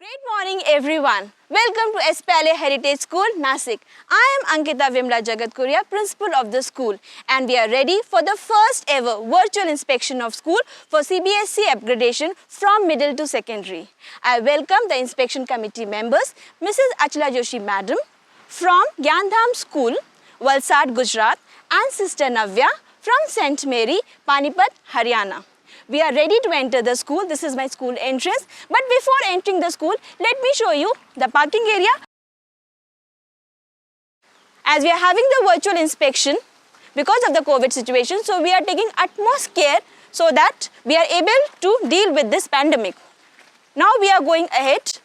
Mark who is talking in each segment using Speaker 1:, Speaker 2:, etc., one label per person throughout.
Speaker 1: Great morning everyone. Welcome to Espalier Heritage School, Nasik. I am Ankita Vimla Jagatkuria, principal of the school, and we are ready for the first ever virtual inspection of school for CBSE upgradation from middle to secondary. I welcome the inspection committee members, Mrs. Achila Joshi Madam from Gyandham School, Valsad, Gujarat, and Sister Navya from St. Mary, Panipat, Haryana. We are ready to enter the school. This is my school entrance. But before entering the school, let me show you the parking area. As we are having the virtual inspection because of the COVID situation, so we are taking utmost care so that we are able to deal with this pandemic. Now we are going ahead.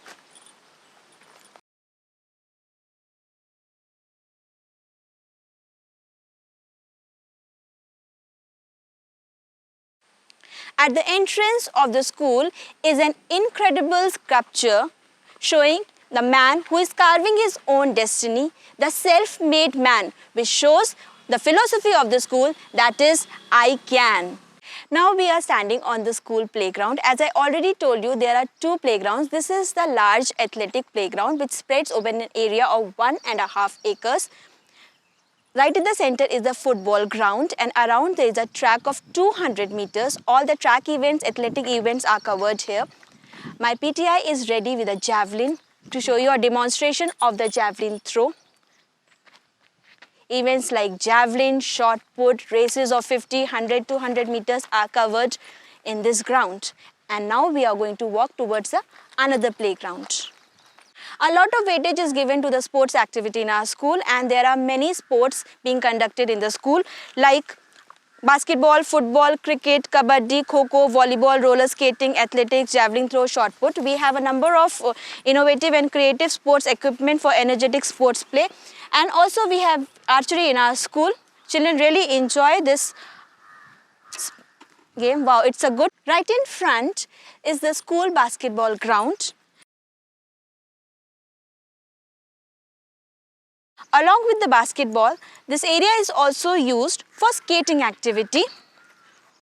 Speaker 1: At the entrance of the school is an incredible sculpture showing the man who is carving his own destiny, the self-made man, which shows the philosophy of the school, that is, I can. Now we are standing on the school playground. As I already told you, there are two playgrounds. This is the large athletic playground which spreads over an area of 1.5 acres. Right in the center is the football ground, and around there is a track of 200 meters. All the track events, athletic events are covered here. My PTI is ready with a javelin to show you a demonstration of the javelin throw. Events like javelin, shot put, races of 50, 100, 200 meters are covered in this ground. And now we are going to walk towards another playground. A lot of weightage is given to the sports activity in our school, and there are many sports being conducted in the school like basketball, football, cricket, kabaddi, kho-kho, volleyball, roller skating, athletics, javelin throw, shot put. We have a number of innovative and creative sports equipment for energetic sports play, and also we have archery in our school. Children really enjoy this game. Wow, it's a good. Right in front is the school basketball ground. Along with the basketball, this area is also used for skating activity.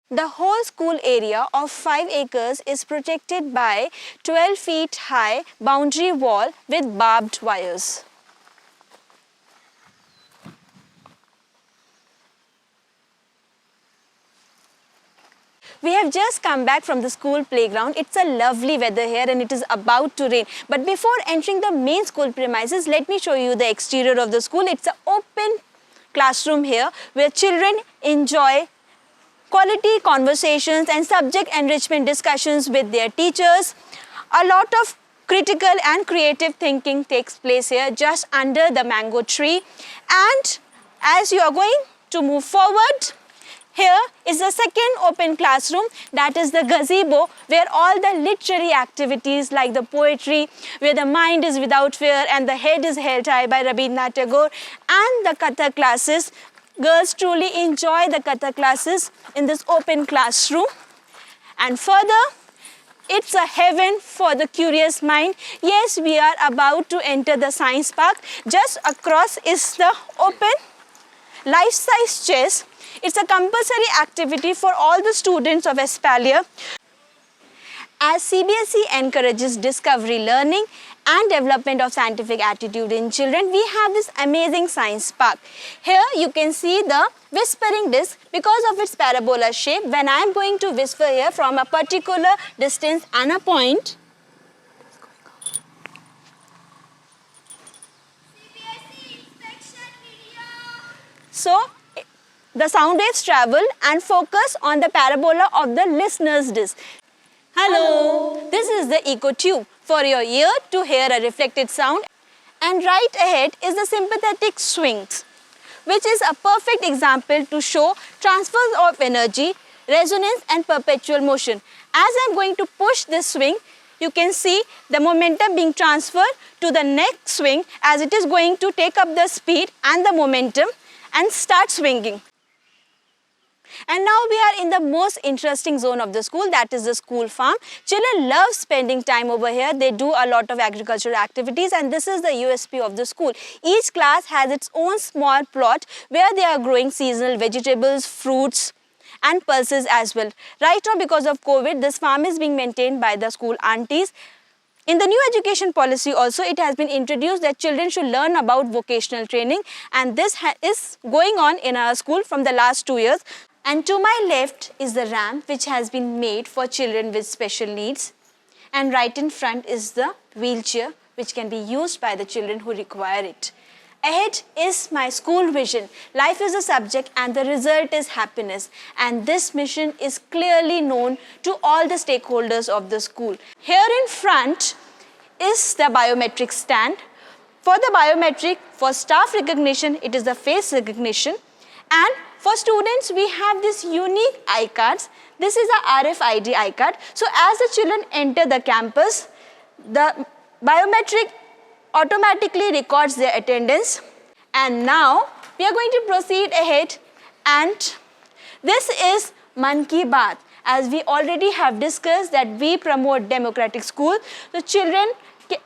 Speaker 1: The whole school area of 5 acres is protected by 12 feet high boundary wall with barbed wires. We have just come back from the school playground. It's a lovely weather here and it is about to rain. But before entering the main school premises, let me show you the exterior of the school. It's an open classroom here where children enjoy quality conversations and subject enrichment discussions with their teachers. A lot of critical and creative thinking takes place here just under the mango tree. And as you are going to move forward, here is the second open classroom, that is the gazebo, where all the literary activities like the poetry, where the mind is without fear and the head is held high by Rabindranath Tagore, and the Kathak classes. Girls truly enjoy the Kathak classes in this open classroom. And further, it's a heaven for the curious mind. Yes, we are about to enter the science park. Just across is the open life-size chess. It's a compulsory activity for all the students of Espalier. As CBSE encourages discovery learning and development of scientific attitude in children, we have this amazing science park. Here you can see the whispering disc because of its parabola shape. When I am going to whisper here from a particular distance and a point, so the sound waves travel and focus on the parabola of the listener's disc. Hello, this is the echo tube for your ear to hear a reflected sound. And right ahead is the sympathetic swings, which is a perfect example to show transfers of energy, resonance and perpetual motion. As I'm going to push this swing, you can see the momentum being transferred to the next swing as it is going to take up the speed and the momentum and start swinging. And now we are in the most interesting zone of the school, that is the school farm. Children love spending time over here. They do a lot of agricultural activities, and this is the USP of the school. Each class has its own small plot where they are growing seasonal vegetables, fruits and pulses as well. Right now, because of COVID, this farm is being maintained by the school aunties. In the new education policy also, it has been introduced that children should learn about vocational training, and this is going on in our school from the last 2 years. And to my left is the ramp which has been made for children with special needs, and right in front is the wheelchair which can be used by the children who require it. Ahead is my school vision. Life is a subject and the result is happiness. And this mission is clearly known to all the stakeholders of the school. Here in front is the biometric stand. For the biometric, for staff recognition, it is the face recognition. And for students, we have this unique iCards. This is a RFID iCard. So as the children enter the campus, the biometric automatically records their attendance. And now we are going to proceed ahead, and this is Man Ki Baat. As we already have discussed that we promote democratic school, the children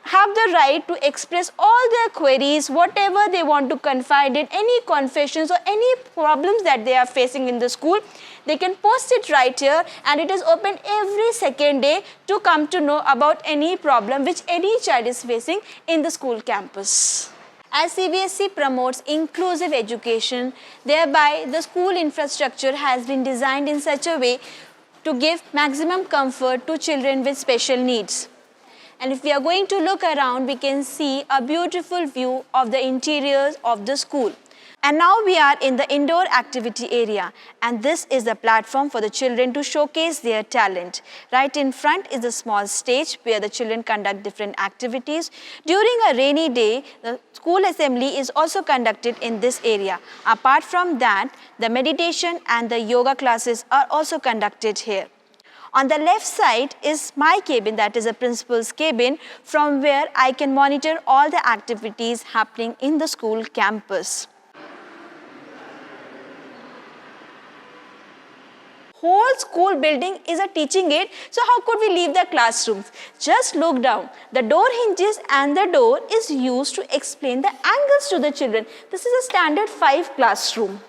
Speaker 1: have the right to express all their queries, whatever they want to confide in, any confessions or any problems that they are facing in the school. They can post it right here, and it is open every second day to come to know about any problem which any child is facing in the school campus. As CBSE promotes inclusive education, thereby the school infrastructure has been designed in such a way to give maximum comfort to children with special needs. And if we are going to look around, we can see a beautiful view of the interiors of the school. And now we are in the indoor activity area, and this is the platform for the children to showcase their talent. Right in front is a small stage where the children conduct different activities. During a rainy day, the school assembly is also conducted in this area. Apart from that, the meditation and the yoga classes are also conducted here. On the left side is my cabin, that is a principal's cabin, from where I can monitor all the activities happening in the school campus. Whole school building is a teaching aid, so how could we leave the classrooms? Just look down. The door hinges and the door is used to explain the angles to the children. This is a standard 5 classroom.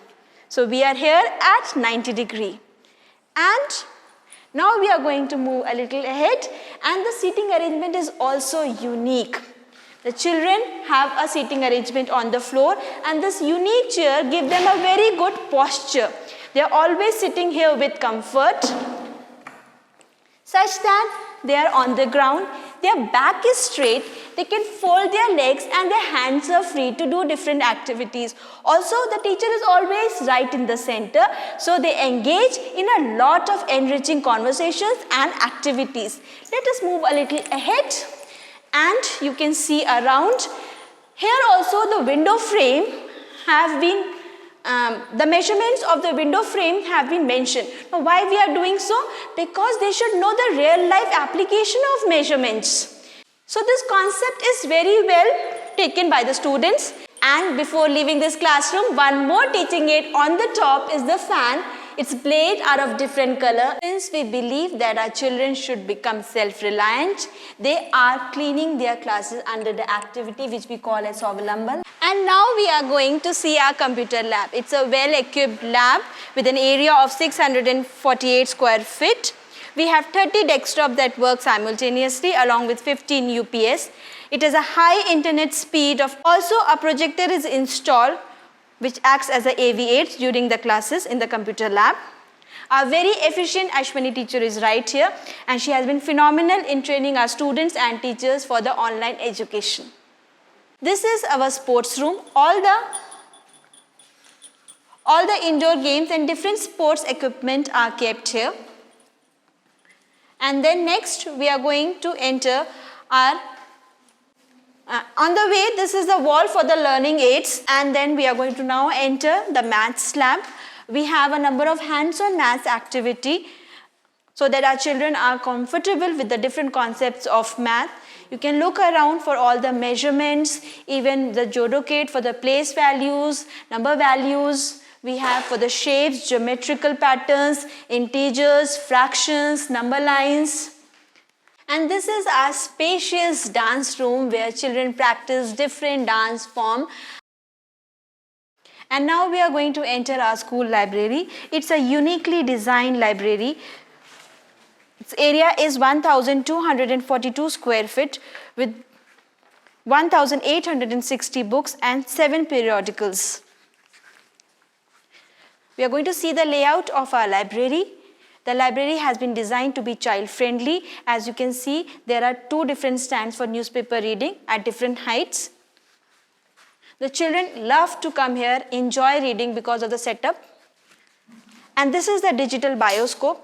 Speaker 1: So we are here at 90 degree. And now we are going to move a little ahead, and the seating arrangement is also unique. The children have a seating arrangement on the floor, and this unique chair gives them a very good posture. They are always sitting here with comfort, such that they are on the ground, their back is straight, they can fold their legs and their hands are free to do different activities. Also, the teacher is always right in the center, so they engage in a lot of enriching conversations and activities. Let us move a little ahead, and you can see around. Here also the window frame have been the measurements of the window frame have been mentioned. Now, why we are doing so? Because they should know the real life application of measurements. So this concept is very well taken by the students. And before leaving this classroom, one more teaching aid on the top is the fan. Its blades are of different color. Since we believe that our children should become self-reliant, they are cleaning their classes under the activity which we call as Savalamban. And now we are going to see our computer lab. It's a well-equipped lab with an area of 648 square feet. We have 30 desktops that work simultaneously along with 15 UPS. It has a high internet speed. Also, a projector is installed which acts as a AV aid during the classes in the computer lab. Our very efficient Ashwini teacher is right here, and she has been phenomenal in training our students and teachers for the online education. This is our sports room. All the indoor games and different sports equipment are kept here. And then next we are going to enter our on the way, this is the wall for the learning aids, and then we are going to now enter the maths lab. We have a number of hands-on maths activity so that our children are comfortable with the different concepts of math. You can look around for all the measurements, even the jodocate for the place values, number values. We have for the shapes, geometrical patterns, integers, fractions, number lines. And this is our spacious dance room where children practice different dance forms. And now we are going to enter our school library. It's a uniquely designed library Its area is 1242 square feet with 1860 books and 7 periodicals. We are going to see the layout of our library. The library has been designed to be child friendly. As you can see, there are 2 different stands for newspaper reading at different heights. The children love to come here, enjoy reading because of the setup. And this is the digital bioscope.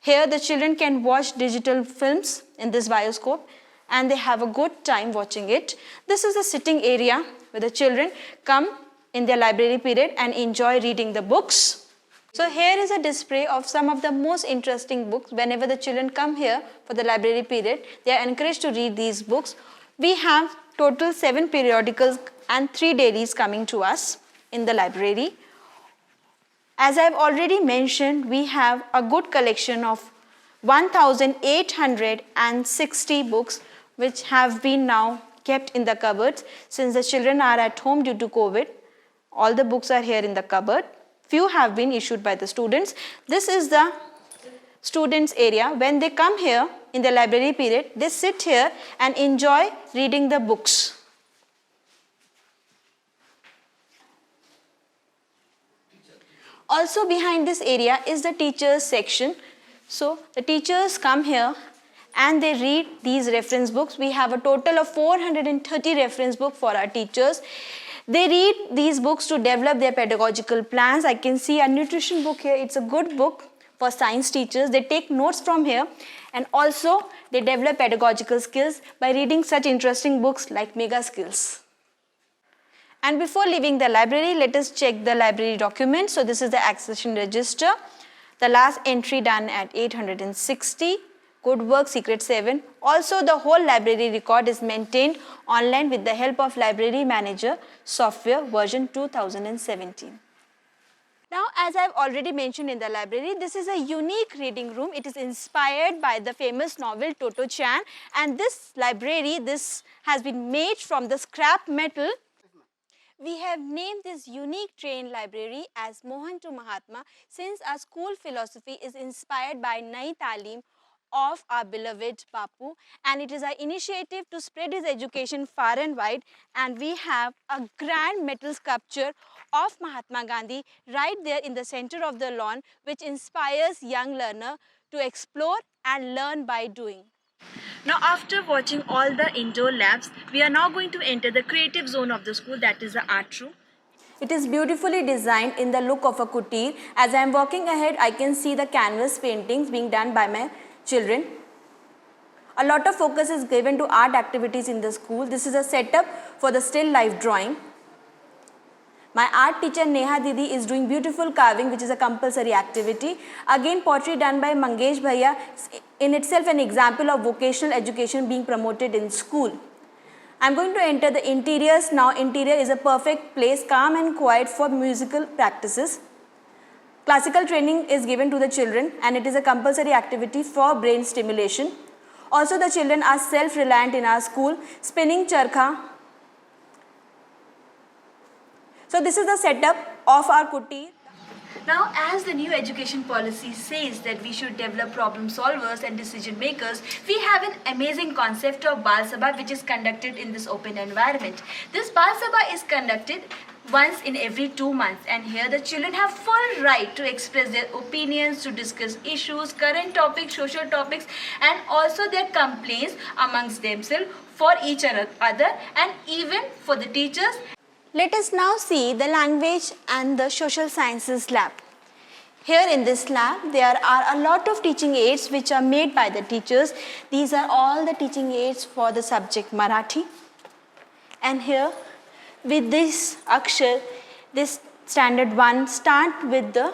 Speaker 1: Here the children can watch digital films in this bioscope and they have a good time watching it. This is the sitting area where the children come in their library period and enjoy reading the books. So here is a display of some of the most interesting books. Whenever the children come here for the library period, they are encouraged to read these books. We have total 7 periodicals and 3 dailies coming to us in the library. As I have already mentioned, we have a good collection of 1860 books which have been now kept in the cupboards. Since the children are at home due to COVID, all the books are here in the cupboard. Few have been issued by the students. This is the students area. When they come here in the library period, they sit here and enjoy reading the books. Also behind this area is the teachers section. So the teachers come here and they read these reference books. We have a total of 430 reference books for our teachers. They read these books to develop their pedagogical plans. I can see a nutrition book here. It's a good book for science teachers. They take notes from here and also they develop pedagogical skills by reading such interesting books like Mega Skills. And before leaving the library, let us check the library documents. So this is the accession register. The last entry done at 860. Good work, secret 7. Also, the whole library record is maintained online with the help of Library Manager software version 2017. Now, as I have already mentioned in the library, this is a unique reading room. It is inspired by the famous novel Toto Chan. And this library, this has been made from the scrap metal. We have named this unique train library as Mohan to Mahatma since our school philosophy is inspired by Nai Talim of our beloved Bapu, and it is our initiative to spread his education far and wide, and we have a grand metal sculpture of Mahatma Gandhi right there in the center of the lawn, which inspires young learner to explore and learn by doing. Now, after watching all the indoor labs, we are now going to enter the creative zone of the school, that is the art room. It is beautifully designed in the look of a kutir. As I am walking ahead, I can see the canvas paintings being done by my children. A lot of focus is given to art activities in the school. This is a setup for the still life drawing. My art teacher Neha Didi is doing beautiful carving, which is a compulsory activity. Again, pottery done by Mangesh Bhaiya, in itself an example of vocational education being promoted in school. I am going to enter the interiors now. Interior is a perfect place, calm and quiet for musical practices. Classical training is given to the children and it is a compulsory activity for brain stimulation. Also, the children are self-reliant in our school, spinning charkha. So this is the setup of our kutir. Now, as the new education policy says that we should develop problem solvers and decision makers, we have an amazing concept of Bal Sabha which is conducted in this open environment. This Bal Sabha is conducted once in every 2 months, and here the children have full right to express their opinions, to discuss issues, current topics, social topics, and also their complaints amongst themselves for each other and even for the teachers. Let us now see the language and the social sciences lab. Here in this lab, there are a lot of teaching aids which are made by the teachers. These are all the teaching aids for the subject Marathi. And here, with this Akshar, this standard 1 start with the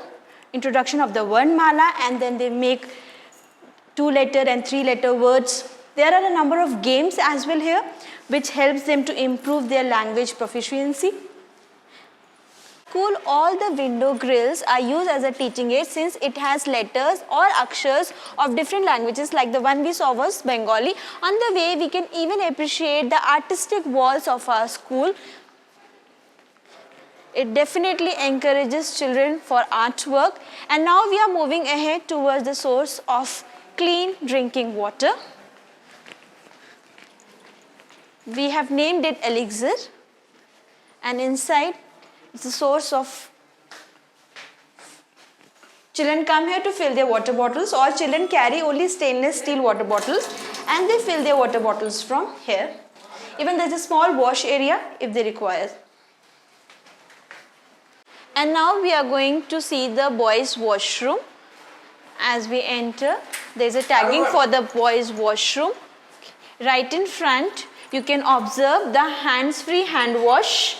Speaker 1: introduction of the Varnmala, and then they make 2-letter and 3-letter words. There are a number of games as well here, which helps them to improve their language proficiency. School, all the window grills are used as a teaching aid since it has letters or akshars of different languages, like the one we saw was Bengali. On the way, we can even appreciate the artistic walls of our school. It definitely encourages children for artwork. And now we are moving ahead towards the source of clean drinking water. We have named it Elixir, and inside it's a source of. Children come here to fill their water bottles, or children carry only stainless steel water bottles and they fill their water bottles from here. Even there's a small wash area if they require. And now we are going to see the boys' washroom. As we enter, there's a tagging for the boys' washroom. Right in front, you can observe the hands-free hand wash.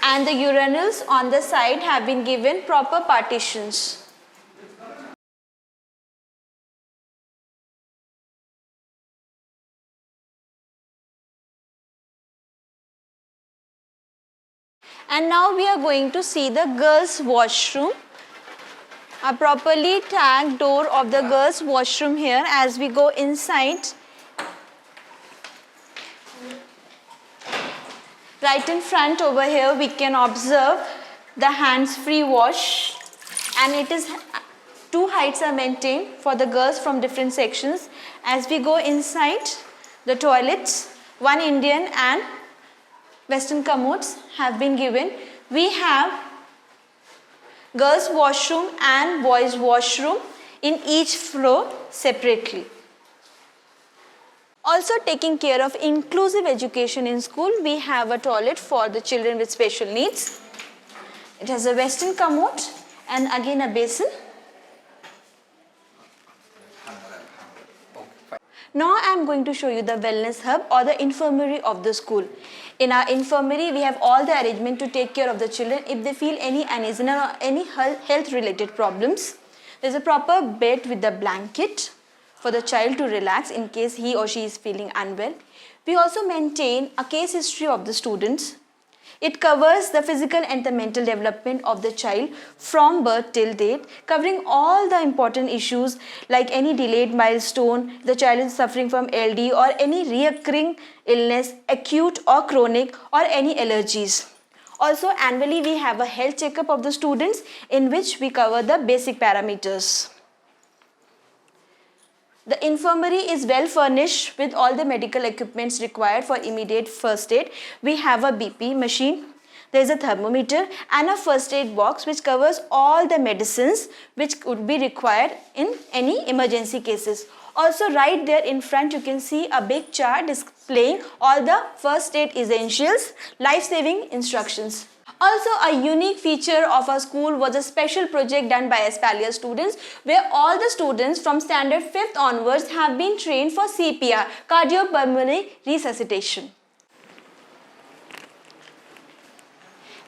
Speaker 1: And the urinals on the side have been given proper partitions. And now we are going to see the girls' washroom. A properly tagged door of the girls' washroom here. As we go inside, right in front over here we can observe the hands-free wash, and it is two heights are maintained for the girls from different sections. As we go inside the toilets, one Indian and Western commodes have been given. We have girls' washroom and boys' washroom in each floor separately. Also taking care of inclusive education in school, we have a toilet for the children with special needs. It has a Western commode and again a basin. Now I am going to show you the wellness hub or the infirmary of the school. In our infirmary, we have all the arrangement to take care of the children if they feel any uneasiness or any health related problems. There is a proper bed with a blanket for the child to relax in case he or she is feeling unwell. We also maintain a case history of the students. It covers the physical and the mental development of the child from birth till date, covering all the important issues like any delayed milestone, the child is suffering from LD or any recurring illness, acute or chronic, or any allergies. Also, annually we have a health checkup of the students in which we cover the basic parameters. The infirmary is well furnished with all the medical equipments required for immediate first aid. We have a BP machine, there is a thermometer and a first aid box which covers all the medicines which would be required in any emergency cases. Also right there in front you can see a big chart displaying all the first aid essentials, life-saving instructions. Also, a unique feature of our school was a special project done by Espalia students where all the students from standard 5th onwards have been trained for CPR, cardiopulmonary resuscitation.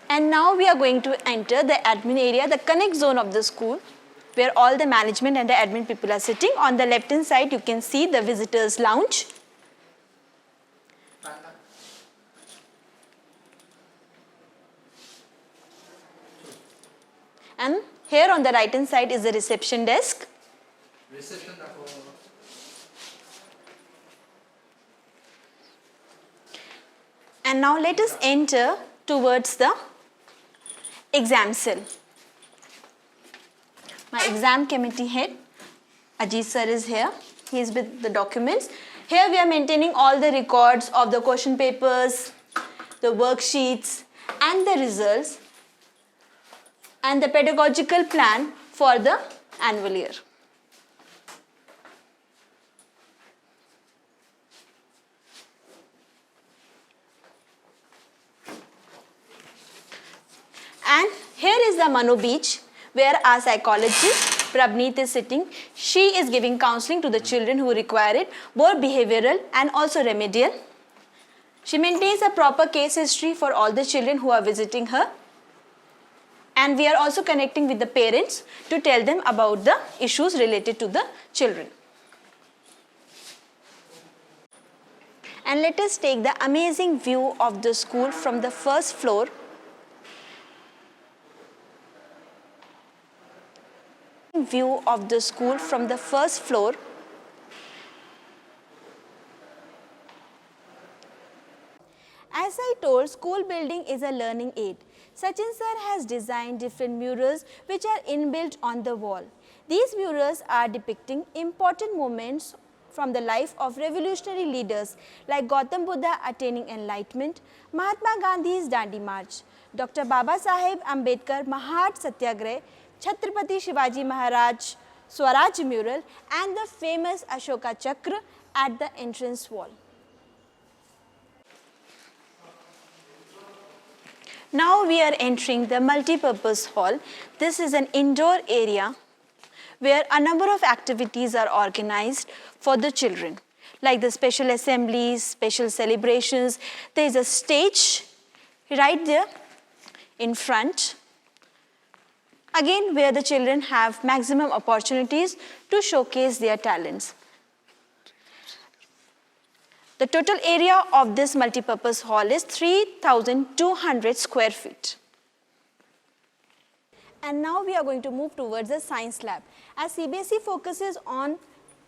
Speaker 1: And now we are going to enter the admin area, the connect zone of the school, where all the management and the admin people are sitting. On the left hand side you can see the visitors lounge. And here on the right hand side is the reception desk. And now let us enter towards the exam cell. My exam committee head, Ajit sir, is here. He is with the documents. Here we are maintaining all the records of the question papers, the worksheets and the results, and the pedagogical plan for the annual year. And here is the Mano Beach where our psychologist Prabneet is sitting. She is giving counseling to the children who require it, both behavioral and also remedial. She maintains a proper case history for all the children who are visiting her. And we are also connecting with the parents to tell them about the issues related to the children. And let us take the amazing view of the school from the first floor. View of the school from the first floor. As I told, school building is a learning aid. Sachin sir has designed different murals which are inbuilt on the wall. These murals are depicting important moments from the life of revolutionary leaders like Gautam Buddha attaining enlightenment, Mahatma Gandhi's Dandi March, Dr. Baba Saheb Ambedkar Mahat Satyagrah, Chhatrapati Shivaji Maharaj Swaraj mural and the famous Ashoka Chakra at the entrance wall. Now we are entering the multi-purpose hall. This is an indoor area where a number of activities are organized for the children, like the special assemblies, special celebrations. There is a stage right there in front, again where the children have maximum opportunities to showcase their talents. The total area of this multipurpose hall is 3,200 square feet. And now we are going to move towards the science lab. As CBSE focuses on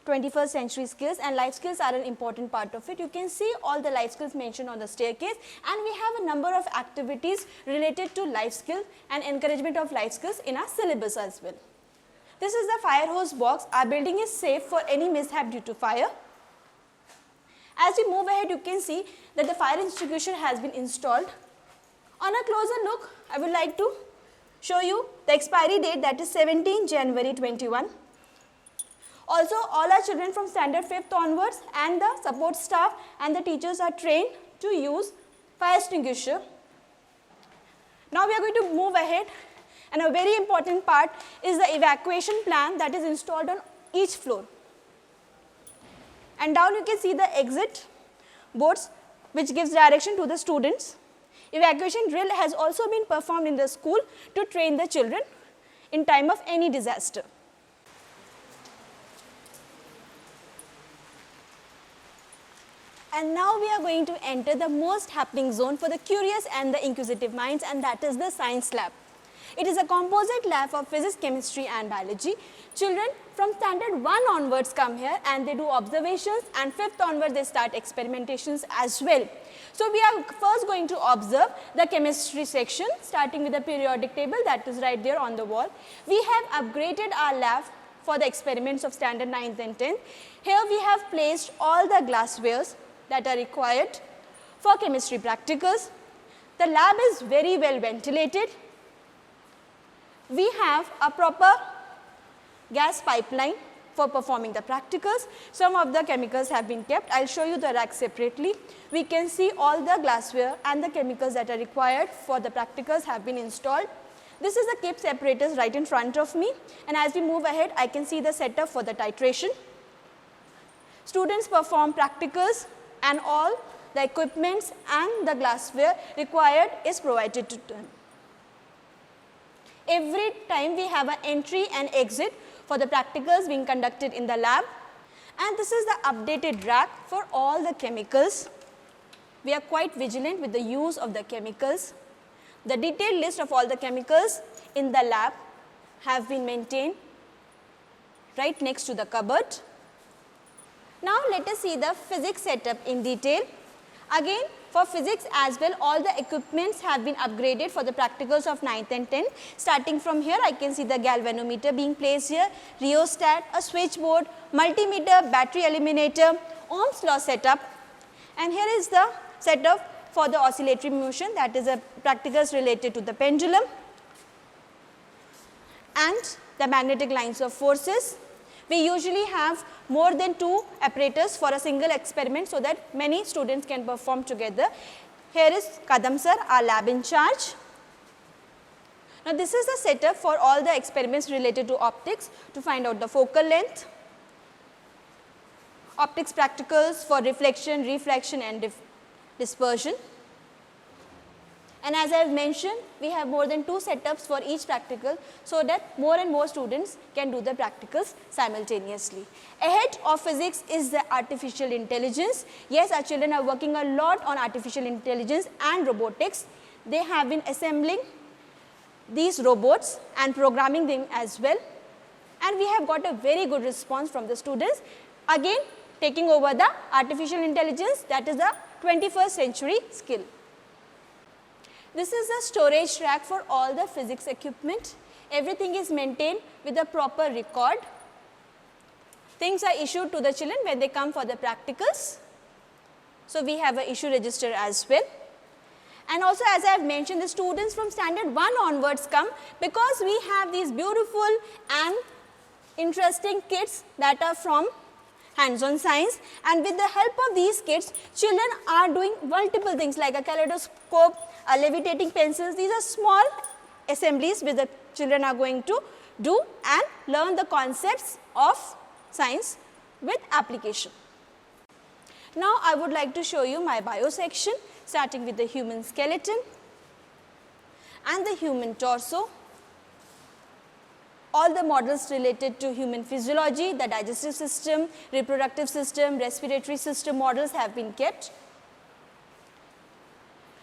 Speaker 1: 21st century skills and life skills are an important part of it. You can see all the life skills mentioned on the staircase, and we have a number of activities related to life skills and encouragement of life skills in our syllabus as well. This is the fire hose box. Our building is safe for any mishap due to fire. As we move ahead, you can see that the fire extinguisher has been installed. On a closer look, I would like to show you the expiry date, that is 17 January 21. Also, all our children from standard 5th onwards and the support staff and the teachers are trained to use fire extinguisher. Now we are going to move ahead, and a very important part is the evacuation plan that is installed on each floor. And down you can see the exit boards which gives direction to the students. Evacuation drill has also been performed in the school to train the children in time of any disaster. And now we are going to enter the most happening zone for the curious and the inquisitive minds, and that is the science lab. It is a composite lab for physics, chemistry and biology. Children from standard 1 onwards come here and they do observations, and 5th onwards they start experimentations as well. So we are first going to observe the chemistry section, starting with the periodic table that is right there on the wall. We have upgraded our lab for the experiments of standard 9th and 10th. Here we have placed all the glasswares that are required for chemistry practicals. The lab is very well ventilated. We have a proper gas pipeline for performing the practicals. Some of the chemicals have been kept. I will show you the rack separately. We can see all the glassware and the chemicals that are required for the practicals have been installed. This is the KIP separators right in front of me, and as we move ahead I can see the setup for the titration. Students perform practicals and all the equipments and the glassware required is provided to them. Every time we have an entry and exit for the practicals being conducted in the lab, and this is the updated rack for all the chemicals. We are quite vigilant with the use of the chemicals. The detailed list of all the chemicals in the lab have been maintained right next to the cupboard. Now let us see the physics setup in detail. Again, for physics as well, all the equipments have been upgraded for the practicals of 9th and 10th. Starting from here, I can see the galvanometer being placed here, rheostat, a switchboard, multimeter, battery eliminator, Ohm's law setup, and here is the setup for the oscillatory motion, that is a practicals related to the pendulum and the magnetic lines of forces. We usually have more than 2 apparatus for a single experiment so that many students can perform together. Here is Kadam sir, our lab in charge. Now this is the setup for all the experiments related to optics to find out the focal length, optics practicals for reflection, refraction and dispersion. And as I have mentioned, we have more than 2 setups for each practical so that more and more students can do the practicals simultaneously. Ahead of physics is the artificial intelligence. Yes, our children are working a lot on artificial intelligence and robotics. They have been assembling these robots and programming them as well. And we have got a very good response from the students. Again, taking over the artificial intelligence, that is the 21st century skill. This is a storage rack for all the physics equipment. Everything is maintained with a proper record. Things are issued to the children when they come for the practicals. So, we have a issue register as well. And also, as I have mentioned, the students from standard 1 onwards come because we have these beautiful and interesting kits that are from hands-on science, and with the help of these kits, children are doing multiple things like a kaleidoscope, a levitating pencils. These are small assemblies which the children are going to do and learn the concepts of science with application. Now, I would like to show you my bio section, starting with the human skeleton and the human torso. All the models related to human physiology, the digestive system, reproductive system, respiratory system models have been kept.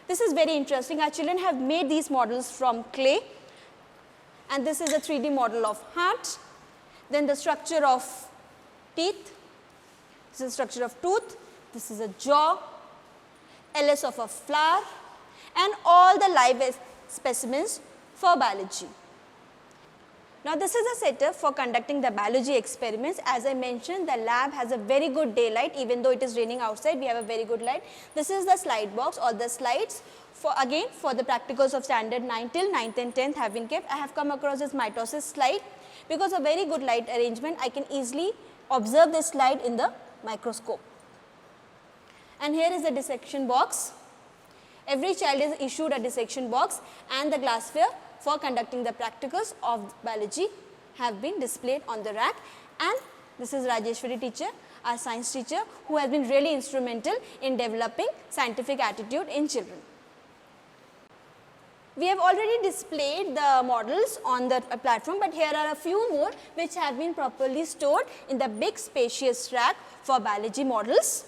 Speaker 1: This is very interesting. Our children have made these models from clay, and this is a 3D model of heart. Then the structure of teeth, this is the structure of tooth, this is a jaw, LS of a flower, and all the live specimens for biology. Now, this is a setup for conducting the biology experiments. As I mentioned, the lab has a very good daylight. Even though it is raining outside, we have a very good light. This is the slide box, or the slides for the practicals of standard 9 till 9th and 10th have been kept. I have come across this mitosis slide. Because of very good light arrangement, I can easily observe this slide in the microscope. And here is the dissection box. Every child is issued a dissection box, and the glassware for conducting the practicals of biology have been displayed on the rack. And this is Rajeshwari teacher, our science teacher, who has been really instrumental in developing scientific attitude in children. We have already displayed the models on the platform, but here are a few more which have been properly stored in the big spacious rack for biology models.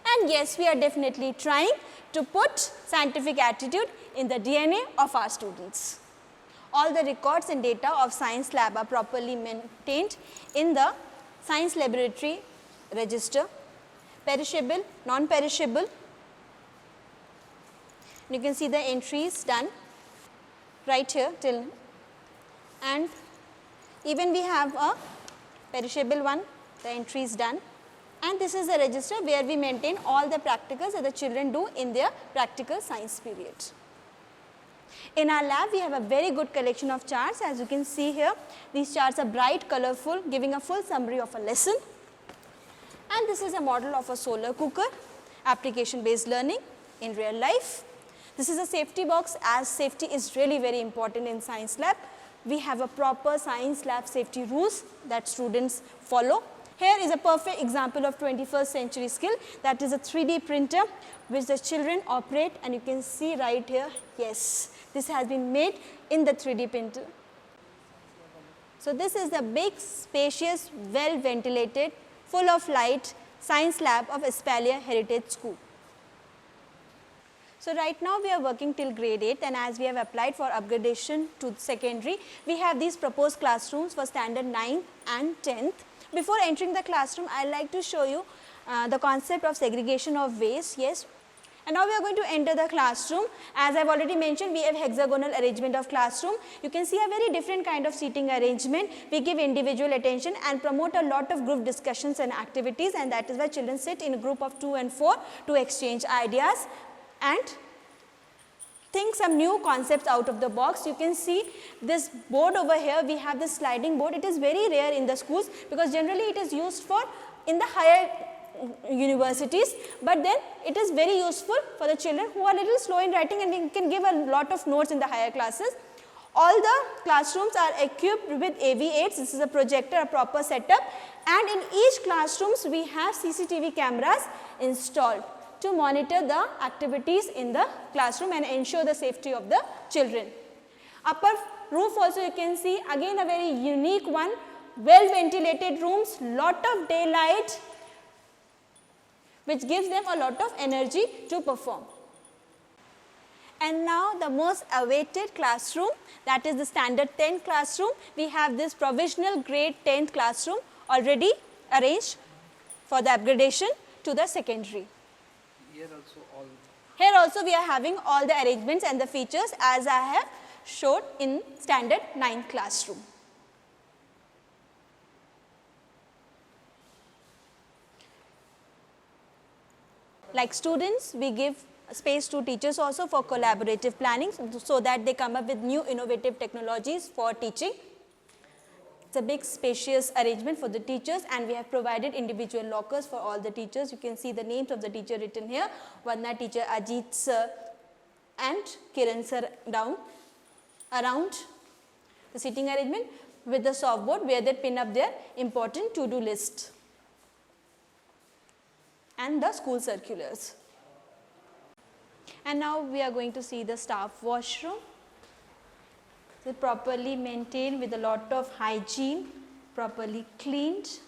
Speaker 1: And yes, we are definitely trying to put scientific attitude in the DNA of our students. All the records and data of science lab are properly maintained in the science laboratory register, perishable, non-perishable. You can see the entries done right here till, and even we have a perishable one, the entries done. And this is the register where we maintain all the practicals that the children do in their practical science period. In our lab, we have a very good collection of charts. As you can see here, these charts are bright, colorful, giving a full summary of a lesson. And this is a model of a solar cooker, application based learning in real life. This is a safety box, as safety is really very important in science lab. We have a proper science lab safety rules that students follow. Here is a perfect example of 21st century skill, that is a 3D printer which the children operate, and you can see right here, yes, this has been made in the 3D printer. So, this is the big, spacious, well ventilated, full of light science lab of Espalia Heritage School. So, right now we are working till grade 8, and as we have applied for upgradation to secondary, we have these proposed classrooms for standard 9th and 10th. Before entering the classroom, I like to show you the concept of segregation of waste. Yes. And now we are going to enter the classroom. As I have already mentioned, we have hexagonal arrangement of classroom. You can see a very different kind of seating arrangement. We give individual attention and promote a lot of group discussions and activities, and that is why children sit in a group of 2 and 4 to exchange ideas and think some new concepts out of the box. You can see this board over here, we have this sliding board. It is very rare in the schools because generally it is used for in the higher universities, but then it is very useful for the children who are a little slow in writing, and we can give a lot of notes in the higher classes. All the classrooms are equipped with AV8s. This is a projector, a proper setup, and in each classrooms we have CCTV cameras installed to monitor the activities in the classroom and ensure the safety of the children. Upper roof also you can see, again a very unique one, well ventilated rooms, lot of daylight, which gives them a lot of energy to perform. And now the most awaited classroom, that is the standard 10 classroom. We have this provisional grade 10th classroom already arranged for the upgradation to the secondary.
Speaker 2: Here also all
Speaker 1: Here also we are having all the arrangements and the features as I have showed in standard 9 classroom. Like students, we give space to teachers also for collaborative planning so that they come up with new innovative technologies for teaching. It's a big spacious arrangement for the teachers, and we have provided individual lockers for all the teachers. You can see the names of the teacher written here. Vandana teacher, Ajit sir and Kiran sir down around the seating arrangement with the softboard where they pin up their important to-do list and the school circulars. And now we are going to see the staff washroom. It's properly maintained with a lot of hygiene, properly cleaned,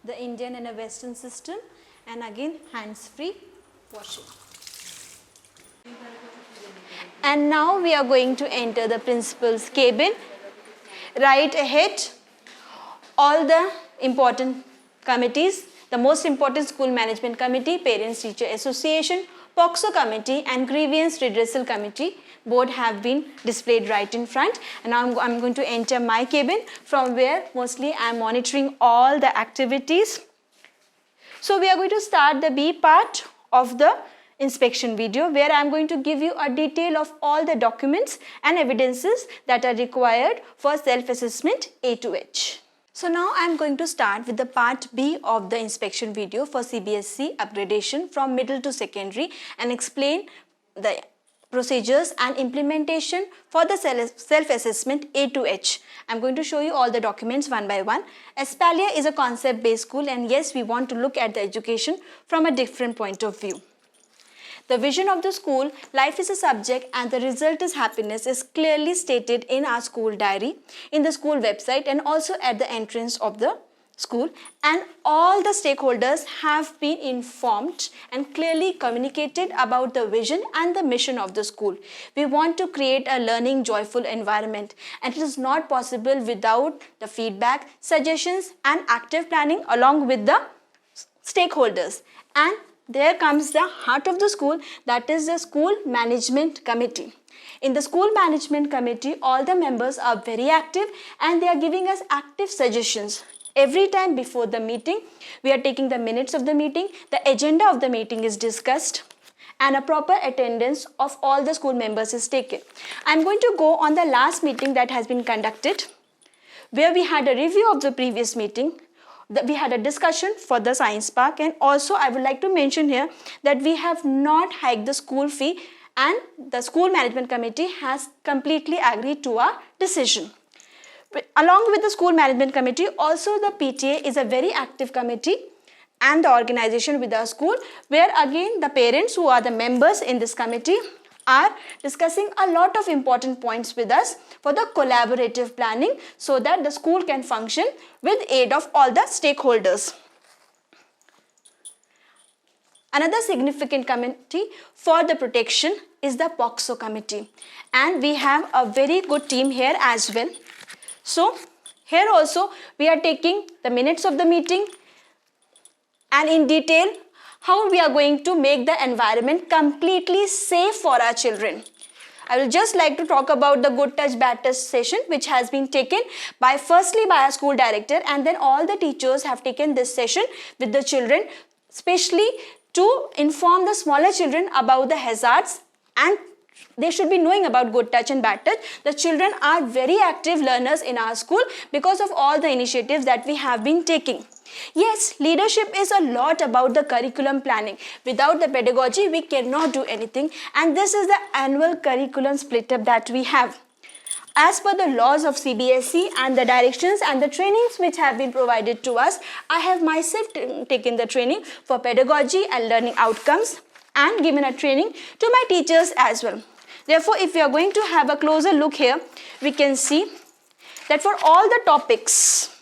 Speaker 1: the Indian and a Western system, and again hands-free washing. And now we are going to enter the principal's cabin. Right ahead, all the important committees, the most important school management committee, parents teacher association, POXO committee and grievance redressal committee board have been displayed right in front. And now I'm going to enter my cabin from where mostly I'm monitoring all the activities. So we are going to start the B part of the inspection video where I'm going to give you a detail of all the documents and evidences that are required for self-assessment A to H. So now I'm going to start with the part B of the inspection video for CBSE upgradation from middle to secondary and explain the procedures and implementation for the self-assessment A to H. I'm going to show you all the documents one by one. Espalia is a concept-based school, and yes, we want to look at the education from a different point of view. The vision of the school, life is a subject and the result is happiness, is clearly stated in our school diary, in the school website and also at the entrance of the school, and all the stakeholders have been informed and clearly communicated about the vision and the mission of the school. We want to create a learning joyful environment, and it is not possible without the feedback, suggestions and active planning along with the stakeholders. And there comes the heart of the school, that is the school management committee. In the school management committee, all the members are very active and they are giving us active suggestions. Every time before the meeting, we are taking the minutes of the meeting, the agenda of the meeting is discussed, and a proper attendance of all the school members is taken. I am going to go on the last meeting that has been conducted, where we had a review of the previous meeting. We had a discussion for the science park, and also I would like to mention here that we have not hiked the school fee, and the school management committee has completely agreed to our decision. Along with the school management committee, also the PTA is a very active committee and the organization with our school, where again the parents who are the members in this committee are discussing a lot of important points with us for the collaborative planning so that the school can function with aid of all the stakeholders. Another significant committee for the protection is the POXO committee, and we have a very good team here as well. So here also we are taking the minutes of the meeting and in detail how we are going to make the environment completely safe for our children. I will just like to talk about the good touch bad touch session which has been taken firstly by our school director, and then all the teachers have taken this session with the children, especially to inform the smaller children about the hazards, and they should be knowing about good touch and bad touch. The children are very active learners in our school because of all the initiatives that we have been taking. Yes, leadership is a lot about the curriculum planning. Without the pedagogy, we cannot do anything, and this is the annual curriculum split up that we have. As per the laws of CBSE and the directions and the trainings which have been provided to us, I have myself taken the training for pedagogy and learning outcomes and given a training to my teachers as well. Therefore, if we are going to have a closer look here, we can see that for all the topics,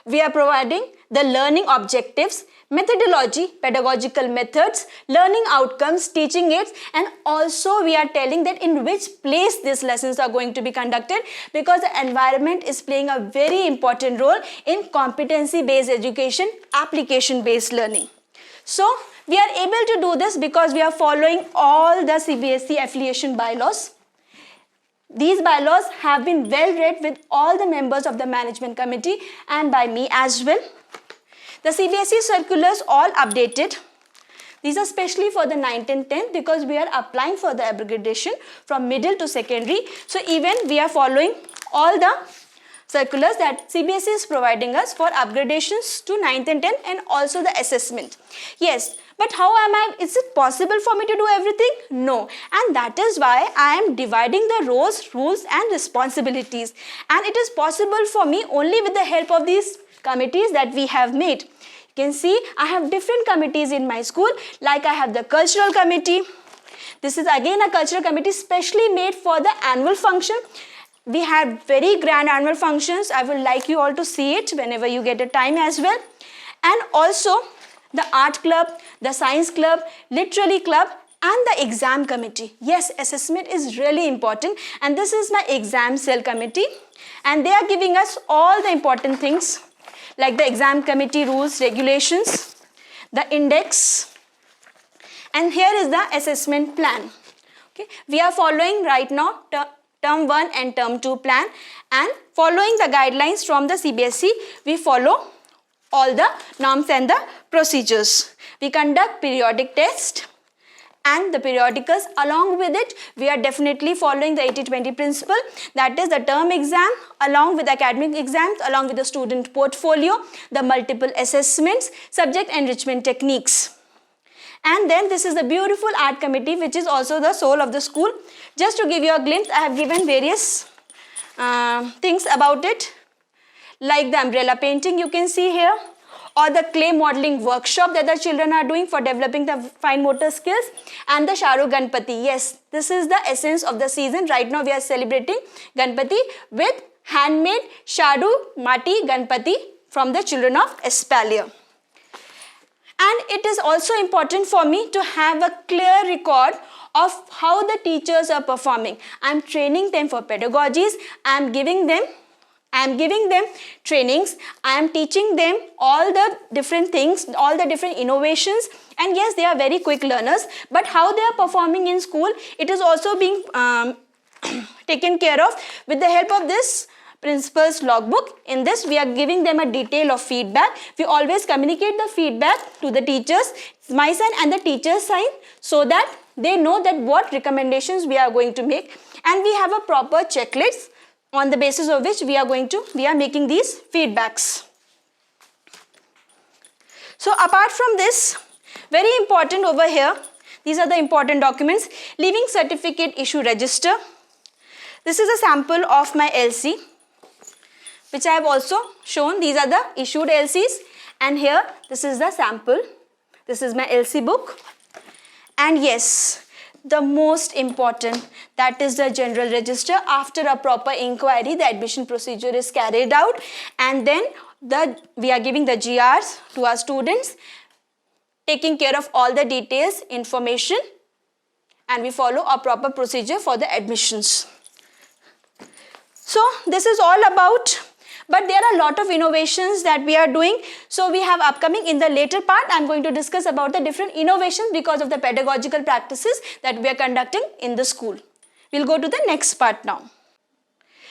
Speaker 1: we are providing the learning objectives, methodology, pedagogical methods, learning outcomes, teaching aids, and also we are telling that in which place these lessons are going to be conducted, because the environment is playing a very important role in competency-based education, application-based learning. So we are able to do this because we are following all the CBSE affiliation bylaws. These bylaws have been well read with all the members of the management committee and by me as well. The CBSE circulars all updated. These are specially for the 9th and 10th because we are applying for the upgradation from middle to secondary. So even we are following all the circulars that CBSE is providing us for upgradations to 9th and 10th and also the assessment. Yes, but is it possible for me to do everything? No. And that is why I am dividing the roles, rules and responsibilities. And it is possible for me only with the help of these committees that we have made. You can see I have different committees in my school, like I have the cultural committee. This is again a cultural committee specially made for the annual function. We had very grand annual functions. I would like you all to see it whenever you get a time as well. And also the art club, the science club, literary club and the exam committee. Yes, assessment is really important and this is my exam cell committee and they are giving us all the important things like the exam committee rules, regulations, the index, and here is the assessment plan. Okay, we are following right now term 1 and term 2 plan and following the guidelines from the CBSE, we follow all the norms and the procedures. We conduct periodic tests and the periodicals. Along with it, we are definitely following the 80-20 principle, that is the term exam along with academic exams, along with the student portfolio, the multiple assessments, subject enrichment techniques. And then this is the beautiful art committee which is also the soul of the school. Just to give you a glimpse, I have given various things about it, like the umbrella painting you can see here, or the clay modeling workshop that the children are doing for developing the fine motor skills, and the Sharu Ganpati. Yes, this is the essence of the season. Right now we are celebrating Ganpati with handmade Sharu Mati Ganpati from the children of Espalia. And it is also important for me to have a clear record of how the teachers are performing. I am training them for pedagogies, I am giving them trainings, I am teaching them all the different things, all the different innovations, and yes, they are very quick learners, but how they are performing in school, it is also being taken care of with the help of this principal's logbook. In this, we are giving them a detail of feedback. We always communicate the feedback to the teachers, my sign and the teacher's sign, so that they know that what recommendations we are going to make, and we have a proper checklist on the basis of which we are making these feedbacks. So apart from this, very important over here, these are the important documents. Leaving certificate issue register. This is a sample of my LC, which I have also shown. These are the issued LCs, and here this is the sample. This is my LC book. And yes, the most important, that is the general register. After a proper inquiry, the admission procedure is carried out, and then we are giving the GRs to our students, taking care of all the details, information, and we follow a proper procedure for the admissions. So this is all about, but there are a lot of innovations that we are doing. So we have upcoming in the later part, I am going to discuss about the different innovations because of the pedagogical practices that we are conducting in the school. We will go to the next part now.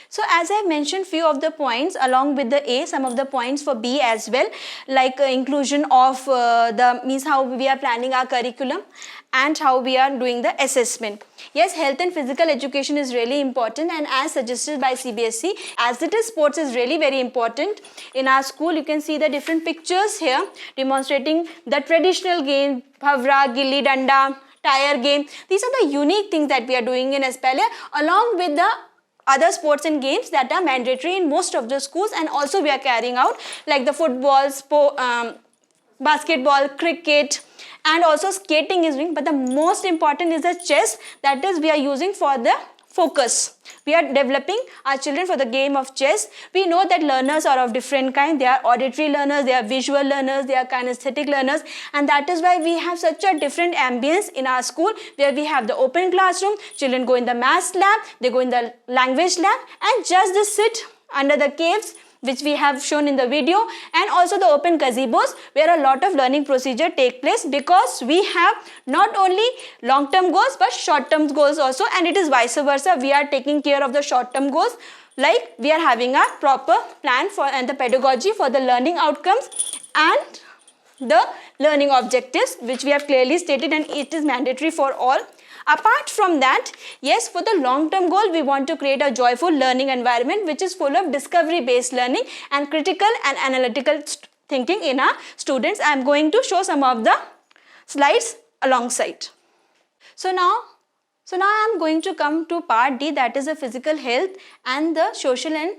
Speaker 1: So as I have mentioned few of the points along with the A, some of the points for B as well, like inclusion of how we are planning our curriculum and how we are doing the assessment. Yes, health and physical education is really important, and as suggested by CBSE, as it is, sports is really very important. In our school, you can see the different pictures here demonstrating the traditional game, bhavra, gilli danda, tire game. These are the unique things that we are doing in Espalia, along with the other sports and games that are mandatory in most of the schools, and also we are carrying out like the football, basketball, cricket, and also skating is doing. But the most important is the chess, that is we are using for the focus. We are developing our children for the game of chess. We know that learners are of different kind. They are auditory learners, they are visual learners, they are kinesthetic learners, and that is why we have such a different ambience in our school, where we have the open classroom, children go in the maths lab, they go in the language lab, and just they sit under the caves, which we have shown in the video, and also the open gazebos where a lot of learning procedure take place, because we have not only long term goals but short term goals also, and it is vice versa. We are taking care of the short term goals, like we are having a proper plan for and the pedagogy for the learning outcomes and the learning objectives, which we have clearly stated, and it is mandatory for all. Apart from that, yes, for the long term goal, we want to create a joyful learning environment which is full of discovery based learning and critical and analytical thinking in our students. I am going to show some of the slides alongside. So now I am going to come to part D, that is the physical health and the social and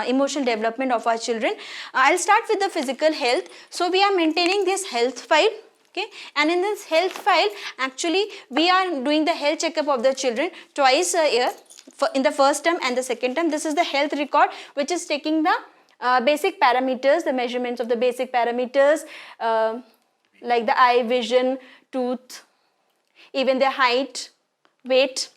Speaker 1: emotional development of our children. I'll start with the physical health. So we are maintaining this health file. Okay. And in this health file, actually we are doing the health checkup of the children twice a year, in the first term and the second term. This is the health record which is taking the basic parameters, the measurements of the basic parameters like the eye, vision, tooth, even their height, weight.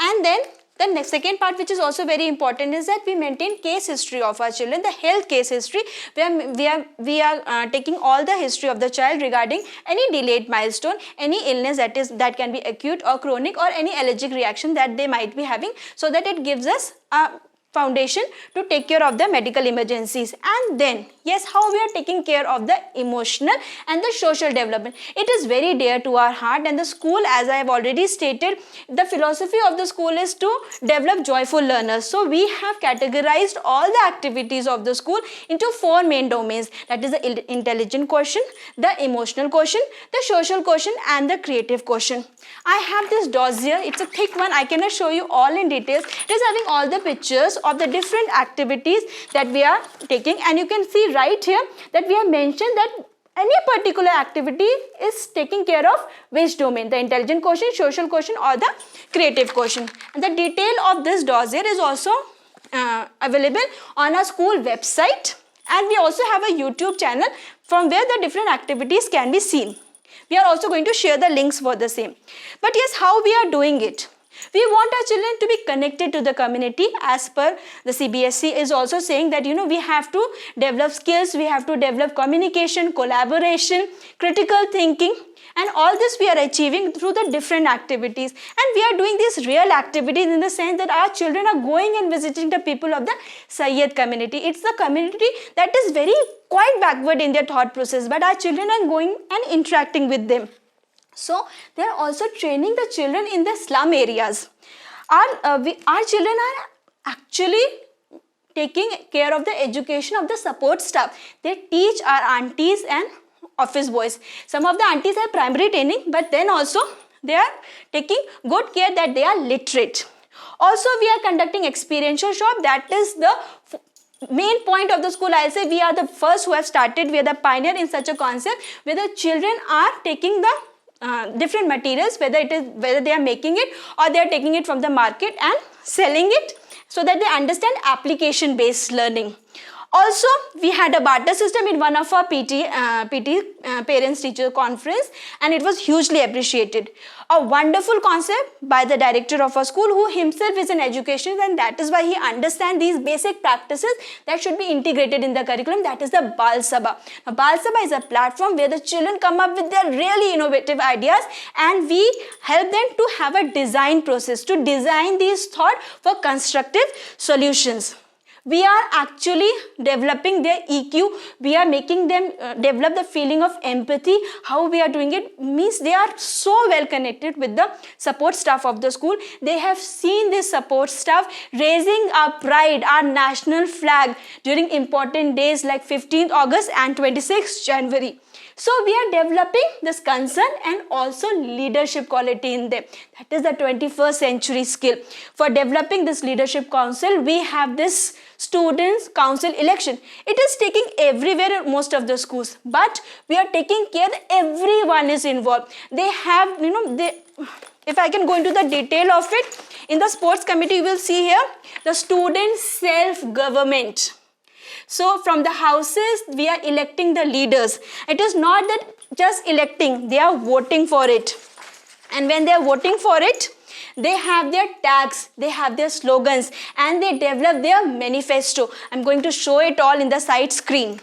Speaker 1: And then the next second part, which is also very important, is that we maintain case history of our children, the health case history, where we are taking all the history of the child regarding any delayed milestone, any illness that can be acute or chronic, or any allergic reaction that they might be having, so that it gives us a foundation to take care of the medical emergencies. And then, yes, how we are taking care of the emotional and the social development. It is very dear to our heart, and the school, as I have already stated, the philosophy of the school is to develop joyful learners. So we have categorized all the activities of the school into 4 main domains, that is the intelligent quotient, the emotional quotient, the social quotient, and the creative quotient. I have this dossier, it's a thick one, I cannot show you all in details. It is having all the pictures of the different activities that we are taking, and you can see right here that we have mentioned that any particular activity is taking care of which domain, the intelligent quotient, social quotient, or the creative quotient. And the detail of this dossier is also available on our school website, and we also have a YouTube channel from where the different activities can be seen. We are also going to share the links for the same. But yes, how we are doing it? We want our children to be connected to the community, as per the CBSE is also saying that, we have to develop skills, we have to develop communication, collaboration, critical thinking, and all this we are achieving through the different activities. And we are doing these real activities in the sense that our children are going and visiting the people of the Sayyid community. It's the community that is very quite backward in their thought process, but our children are going and interacting with them. So they are also training the children in the slum areas. Our children are actually taking care of the education of the support staff. They teach our aunties and office boys. Some of the aunties have primary training, but then also they are taking good care that they are literate. Also, we are conducting experiential shop. That is the main point of the school. I'll say we are the first who have started. We are the pioneer in such a concept where the children are taking the different materials, whether they are making it or they are taking it from the market and selling it, so that they understand application based learning. Also, we had a barter system in one of our PT parents teacher conference, and it was hugely appreciated. A wonderful concept by the director of our school, who himself is an educationist, and that is why he understands these basic practices that should be integrated in the curriculum. That is the Bal Sabha. Now, Bal Sabha is a platform where the children come up with their really innovative ideas, and we help them to have a design process, to design these thoughts for constructive solutions. We are actually developing their EQ. We are making them develop the feeling of empathy. How we are doing it means they are so well connected with the support staff of the school. They have seen this support staff raising our pride, our national flag during important days like 15th August and 26th January. So we are developing this concern and also leadership quality in them. That is the 21st century skill. For developing this leadership council, we have this students council election. It is taking everywhere in most of the schools, but we are taking care that everyone is involved. They have, if I can go into the detail of it, in the sports committee you will see here the student self-government. So from the houses, we are electing the leaders. It is not that just electing, they are voting for it. And when they are voting for it, They have their tags, they have their slogans, and they develop their manifesto. I'm going to show it all in the side screen.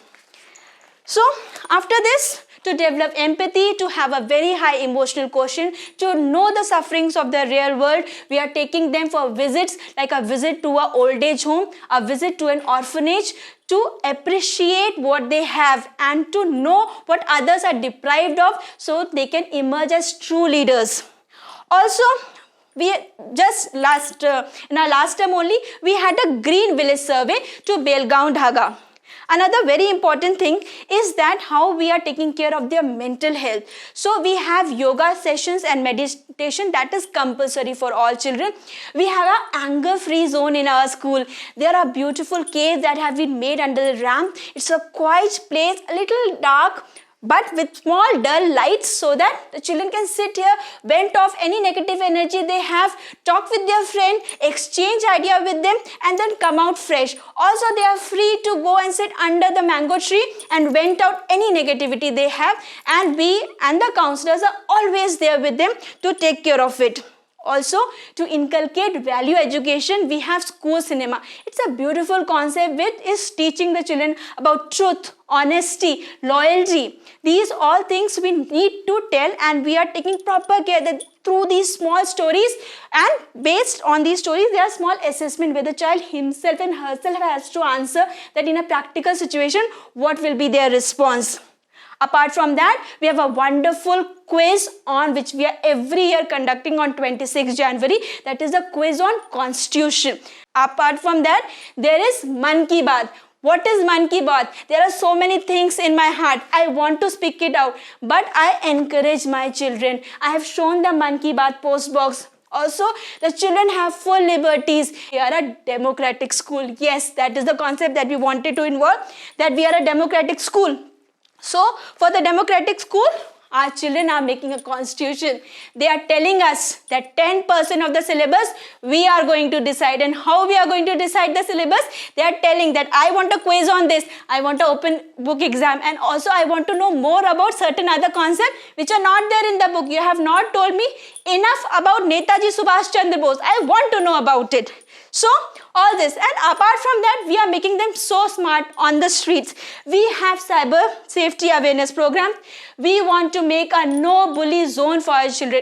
Speaker 1: So after this, to develop empathy, to have a very high emotional quotient, to know the sufferings of the real world, we are taking them for visits, like a visit to an old age home, a visit to an orphanage, to appreciate what they have and to know what others are deprived of, so they can emerge as true leaders. Also, we just in our last term only, we had a green village survey to Belgaon Dhaga. Another very important thing is that how we are taking care of their mental health. So we have yoga sessions and meditation that is compulsory for all children. We have an anger-free zone in our school. There are beautiful caves that have been made under the ramp. It's a quiet place, a little dark, but with small dull lights, so that the children can sit here, vent off any negative energy they have, talk with their friend, exchange idea with them, and then come out fresh. Also, they are free to go and sit under the mango tree and vent out any negativity they have, and we and the counselors are always there with them to take care of it. Also, to inculcate value education, we have school cinema. It's a beautiful concept which is teaching the children about truth, honesty, loyalty. These all things we need to tell, and we are taking proper care that through these small stories, and based on these stories, there are small assessment where the child himself and herself has to answer that in a practical situation, what will be their response. Apart from that, we have a wonderful quiz on which we are every year conducting on 26 January. That is a quiz on Constitution. Apart from that, there is Man Ki Baat. What is Man Ki Baat? There are so many things in my heart. I want to speak it out, but I encourage my children. I have shown the Man Ki Baat post box. Also, the children have full liberties. We are a democratic school. Yes, that is the concept that we wanted to involve, that we are a democratic school. So, for the democratic school, our children are making a constitution. They are telling us that 10% of the syllabus we are going to decide. And how we are going to decide the syllabus? They are telling that I want a quiz on this, I want an open book exam, and also I want to know more about certain other concepts which are not there in the book. You have not told me enough about Netaji Subhash Chandra Bose. I want to know about it. So, all this, and apart from that, we are making them so smart on the streets. We have cyber safety awareness program. We want to make a no bully zone for our children.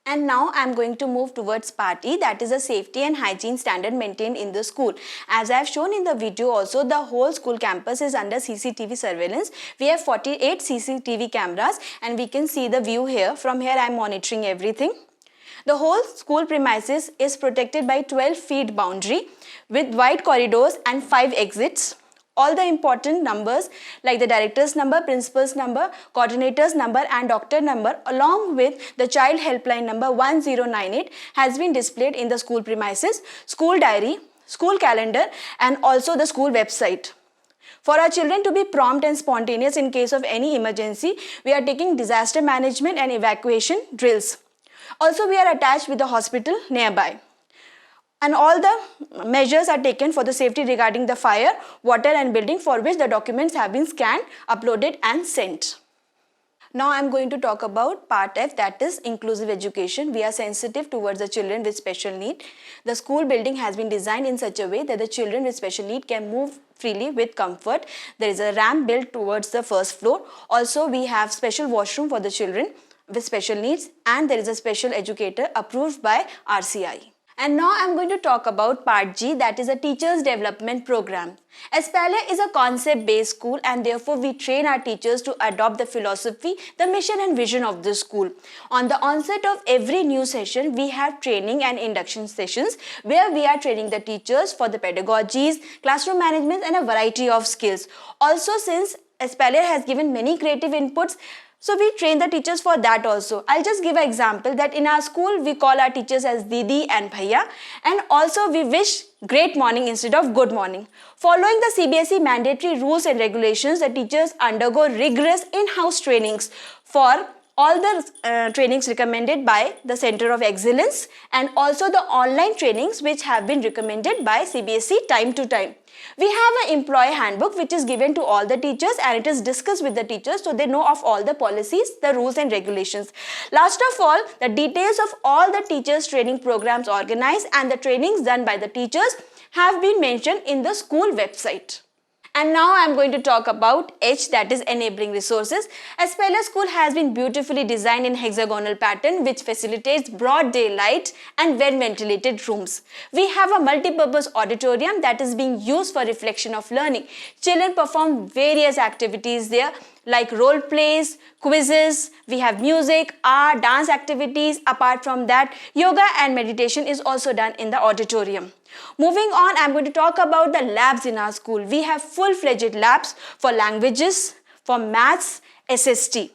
Speaker 1: And now I am going to move towards part E, that is a safety and hygiene standard maintained in the school. As I have shown in the video also, the whole school campus is under CCTV surveillance. We have 48 CCTV cameras, and we can see the view here. From here I am monitoring everything. The whole school premises is protected by 12 feet boundary with wide corridors and 5 exits. All the important numbers like the director's number, principal's number, coordinator's number and doctor number along with the child helpline number 1098 has been displayed in the school premises, school diary, school calendar and also the school website. For our children to be prompt and spontaneous in case of any emergency, we are taking disaster management and evacuation drills. Also, we are attached with the hospital nearby. And all the measures are taken for the safety regarding the fire, water and building, for which the documents have been scanned, uploaded and sent. Now I am going to talk about part F, that is inclusive education. We are sensitive towards the children with special need. The school building has been designed in such a way that the children with special need can move freely with comfort. There is a ramp built towards the first floor. Also, we have special washroom for the children with special needs, and there is a special educator approved by RCI. And now I am going to talk about part G, that is a teachers development program. Espale is a concept based school, and therefore we train our teachers to adopt the philosophy, the mission and vision of the school. On the onset of every new session, we have training and induction sessions where we are training the teachers for the pedagogies, classroom management and a variety of skills. Also, since Espale has given many creative inputs, so we train the teachers for that also. I'll just give an example that in our school, we call our teachers as Didi and Bhaiya, and also we wish great morning instead of good morning. Following the CBSE mandatory rules and regulations, the teachers undergo rigorous in-house trainings for all the trainings recommended by the Center of Excellence and also the online trainings which have been recommended by CBSE time to time. We have an employee handbook which is given to all the teachers and it is discussed with the teachers so they know of all the policies, the rules and regulations. Last of all, the details of all the teachers training programs organized and the trainings done by the teachers have been mentioned in the school website. And now I am going to talk about H, that is enabling resources. Aspelia School has been beautifully designed in hexagonal pattern which facilitates broad daylight and well ventilated rooms. We have a multi-purpose auditorium that is being used for reflection of learning. Children perform various activities there like role plays, quizzes, we have music, art, dance activities. Apart from that, yoga and meditation is also done in the auditorium. Moving on, I am going to talk about the labs in our school. We have full-fledged labs for languages, for maths, SST.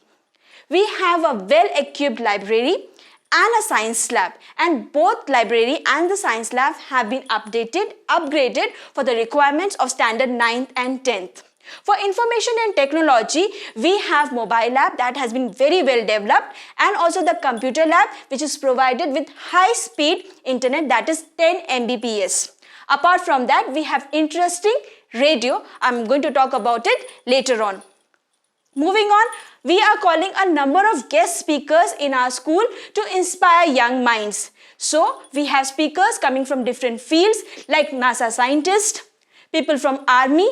Speaker 1: We have a well-equipped library and a science lab, and both library and the science lab have been upgraded for the requirements of standard 9th and 10th. For information and technology, we have mobile lab that has been very well developed and also the computer lab which is provided with high speed internet that is 10 Mbps. Apart from that, we have interesting radio. I'm going to talk about it later on. Moving on, we are calling a number of guest speakers in our school to inspire young minds. So, we have speakers coming from different fields like NASA scientists, people from army.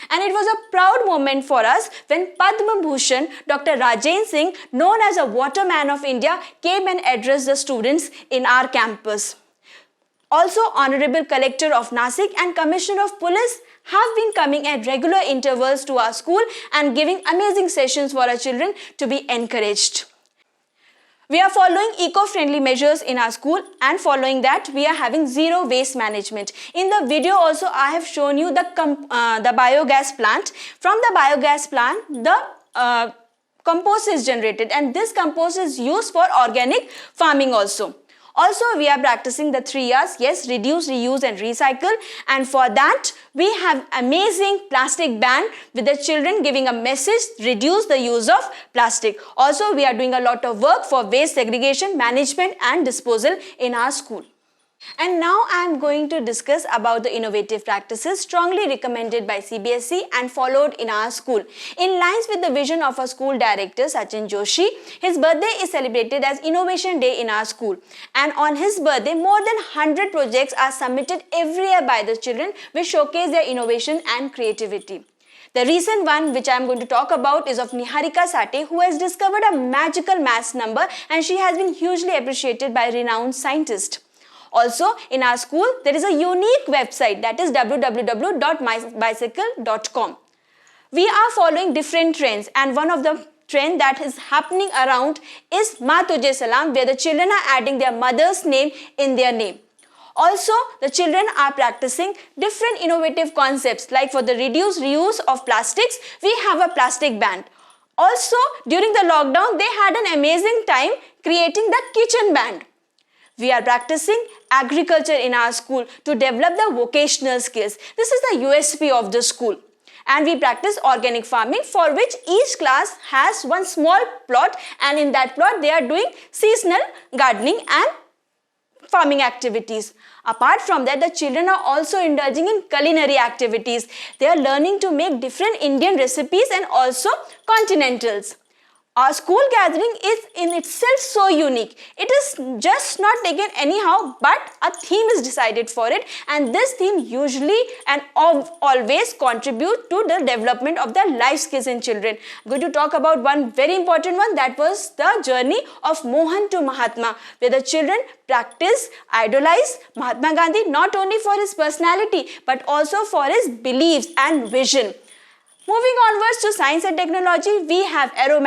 Speaker 1: And it was a proud moment for us when Padma Bhushan Dr. Rajendra Singh, known as a Waterman of India, came and addressed the students in our campus. Also, Honorable Collector of Nasik and Commissioner of Police have been coming at regular intervals to our school and giving amazing sessions for our children to be encouraged. We are following eco-friendly measures in our school, and following that we are having zero waste management. In the video also I have shown you the biogas plant. From the biogas plant the compost is generated and this compost is used for organic farming also. Also, we are practicing the 3 R's, yes, reduce, reuse and recycle, and for that we have amazing plastic ban with the children giving a message, reduce the use of plastic. Also, we are doing a lot of work for waste segregation, management and disposal in our school. And now I am going to discuss about the innovative practices strongly recommended by CBSE and followed in our school. In lines with the vision of our school director Sachin Joshi, his birthday is celebrated as Innovation Day in our school. And on his birthday, more than 100 projects are submitted every year by the children which showcase their innovation and creativity. The recent one which I am going to talk about is of Niharika Sate, who has discovered a magical maths number and she has been hugely appreciated by renowned scientists. Also, in our school, there is a unique website that is www.mybicycle.com. We are following different trends and one of the trend that is happening around is Ma Tujhe Salam, where the children are adding their mother's name in their name. Also, the children are practicing different innovative concepts like for the reduce, reuse of plastics, we have a plastic band. Also, during the lockdown, they had an amazing time creating the kitchen band. We are practicing agriculture in our school to develop the vocational skills. This is the USP of the school. And we practice organic farming, for which each class has one small plot, and in that plot they are doing seasonal gardening and farming activities. Apart from that, the children are also indulging in culinary activities. They are learning to make different Indian recipes and also continentals. Our school gathering is in itself so unique. It is just not taken anyhow, but a theme is decided for it, and this theme usually and always contribute to the development of the life skills in children. I'm going to talk about one very important one, that was the journey of Mohan to Mahatma, where the children practice, idolize Mahatma Gandhi not only for his personality but also for his beliefs and vision. Moving onwards to science and technology, we had aero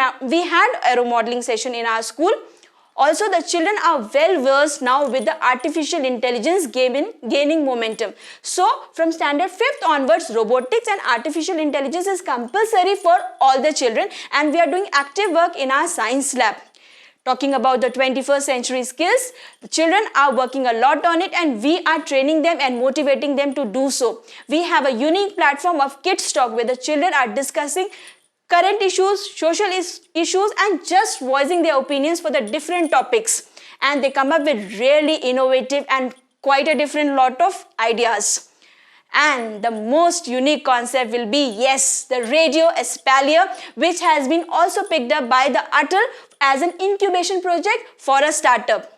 Speaker 1: modeling session in our school. Also, the children are well versed now with the artificial intelligence gaining momentum. So, from standard 5th onwards, robotics and artificial intelligence is compulsory for all the children, and we are doing active work in our science lab. Talking about the 21st century skills, the children are working a lot on it and we are training them and motivating them to do so. We have a unique platform of Kids Talk where the children are discussing current issues, social issues, and just voicing their opinions for the different topics. And they come up with really innovative and quite a different lot of ideas. And the most unique concept will be, yes, the Radio Espalier, which has been also picked up by the Atal as an incubation project for a startup.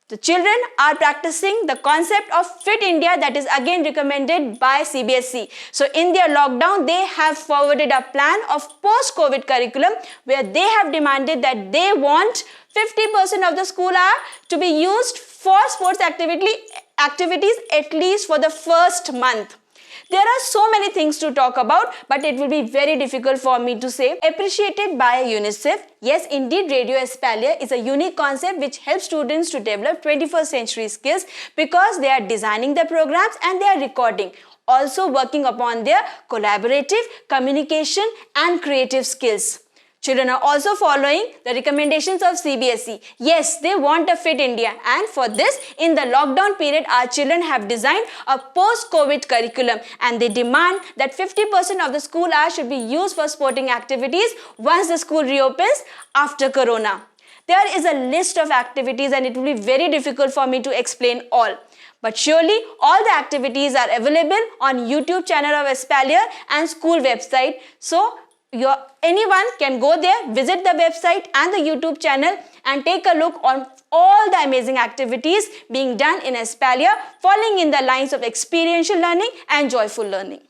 Speaker 1: The children are practicing the concept of Fit India, that is again recommended by CBSE. So in their lockdown, they have forwarded a plan of post-COVID curriculum where they have demanded that they want 50% of the school hour to be used for sports activities at least for the first month. There are so many things to talk about, but it will be very difficult for me to say. Appreciated by UNICEF, yes, indeed, Radio Espalier is a unique concept which helps students to develop 21st century skills because they are designing the programs and they are recording. Also working upon their collaborative, communication and creative skills. Children are also following the recommendations of CBSE. Yes, they want a Fit India, and for this, in the lockdown period, our children have designed a post-COVID curriculum, and they demand that 50% of the school hours should be used for sporting activities once the school reopens after Corona. There is a list of activities and it will be very difficult for me to explain all. But surely all the activities are available on YouTube channel of Espalier and school website. So anyone can go there, visit the website and the YouTube channel and take a look on all the amazing activities being done in Espalier, falling in the lines of experiential learning and joyful learning.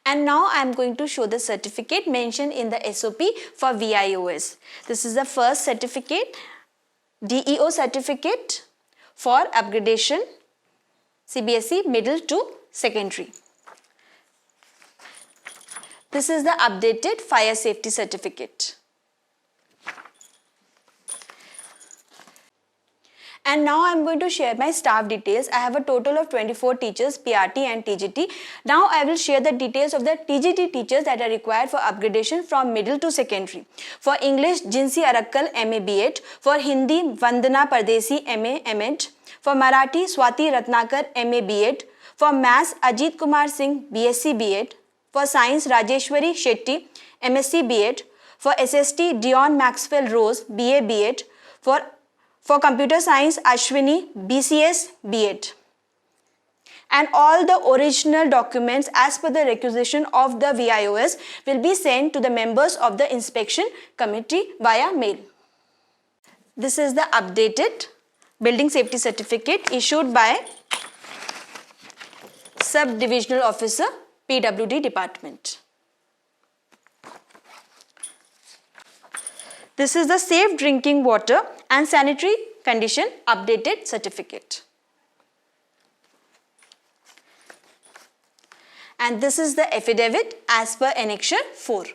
Speaker 1: And now I am going to show the certificate mentioned in the SOP for VIOS. This is the first certificate, DEO certificate for upgradation, CBSE middle to secondary. This is the updated fire safety certificate. And now I am going to share my staff details. I have a total of 24 teachers, PRT and TGT. Now I will share the details of the TGT teachers that are required for upgradation from middle to secondary. For English, Jinsi Arakkal, MA B.Ed. For Hindi, Vandana Pardesi, MA M.Ed. For Marathi, Swati Ratnakar, MA B.Ed. For Maths, Ajit Kumar Singh, BSc B.Ed. For Science, Rajeshwari Shetty, MSc B.Ed. For SST, Dion Maxwell Rose, BA B.Ed. For Computer Science, Ashwini, BCS B.Ed. And all the original documents as per the requisition of the VIOS will be sent to the members of the inspection committee via mail. This is the updated building safety certificate issued by Sub-Divisional Officer, PWD Department. This is the Safe Drinking Water and Sanitary Condition Updated Certificate. And this is the affidavit as per Annexure 4.